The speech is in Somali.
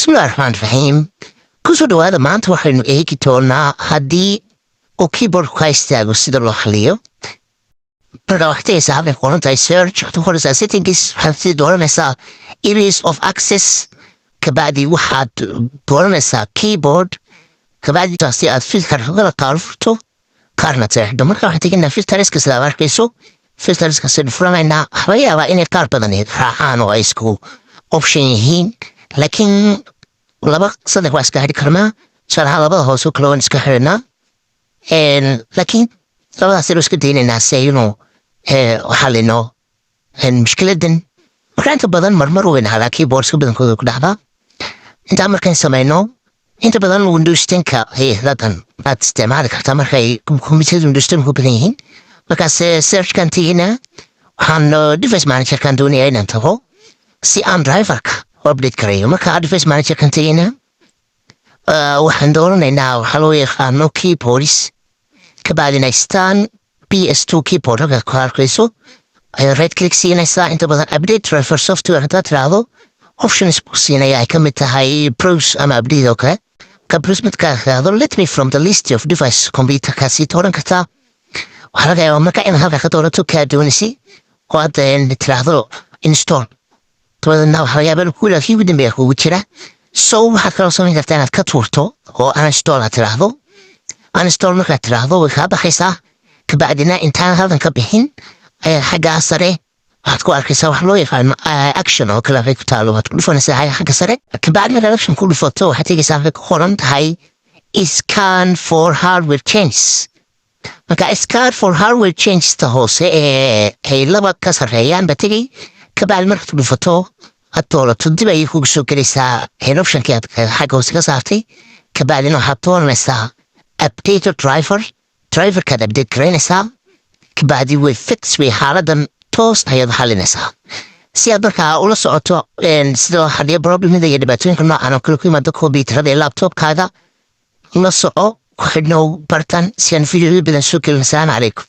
بسم الله الرحمن الرحيم kusoo dhawaada maanta waxaynu eegi doonaa haddii uu keyboardku ka istaago sida loo xaliyo marka waqtigiisa habay qoran tahay search waxaad ku qoraysaa settings waxaad dooranaysaa areas of access kabacdi waxaad dooranaysaa keyboard kabacdi taasi aad filterkada qaar furto qaarna seexdo marka waxaan teginaa filterska sida aad arkayso filterska sida furanaynaa waxaa laga yaabaa inay qaar badan raacaan oo ay isku option yihiin laakiin laba saddex waa iska xidhi karnaa tusaalahaan labada hoose kale waan iska xidhinaa laakiin labadaas aynu iska daynaynaa si aynu xalino mushkiladan marka inta badan marmar weyn halaa keyboardska badankooda ku dhacdaa intaa markaan samayno inta badan windows 10ka hayadadan aad isticmaali kartaa markay kombiyuutarada windows 10 ku badan yihiin markaas searchkan tegina waxaan device managerkan doonayaa inaan tago si aan driverka update karayo marka device managerkan tegina waxaan dooranaynaa waxaa loo yaqaano keyboards kabacdina stan ps2 keyboard halka ku arkayso ayaa right click siinaysaa inta badan update driver software haddaad tiraahdo options buu siinaya ay ka mid tahay browse ama update oo kale ka browse midkaa tiraahdo let me from the list of device computerkaasi dooran kartaa waxaa laga yaabaa marka inaad halka ka doorato kaa doonaysi oo aad tiraahdo install tobadana waxaa laga yaabaa kuwila kii ugu dambeeya kugu jira so waxaad kaloo samayn kartaa inaad ka tuurto oo uninstall aad tiraahdo uninstall markaad tiraahdo way kaa baxaysaa kabacdina intaan halkan ka bixin ayaa xaggaa sare waxaad ku arkaysaa wax loo yaqaano action oo kale afay ku taalo waxaad ku dhufanaysaa xagga sare kabacdi markaad action ku dhufato waxaad tegaysaa afay ku qoran tahay scan for hardware changes marka scan for hardware changes ta hoose ay laba ka sarreeyaan ba tegay kabacdi markaad ku dhufato aad doolato dib ayay kugu soo gelaysaa optionkii aad xagga hoose ka saartay kabacdina waxaad dooranaysaa update driverkaad update garaynaysaa kabacdi way fix way xaaladan toos ayaad xalinaysaa si aad markaa ula socoto sida hadii problemada iyo dhibaatooyinka noocan oo kale ku yimaado kombiyuutarada iyo laptopkaaga la soco ku xidhnow bartan si aan video badan soo gelin. Assalaamu calaykum.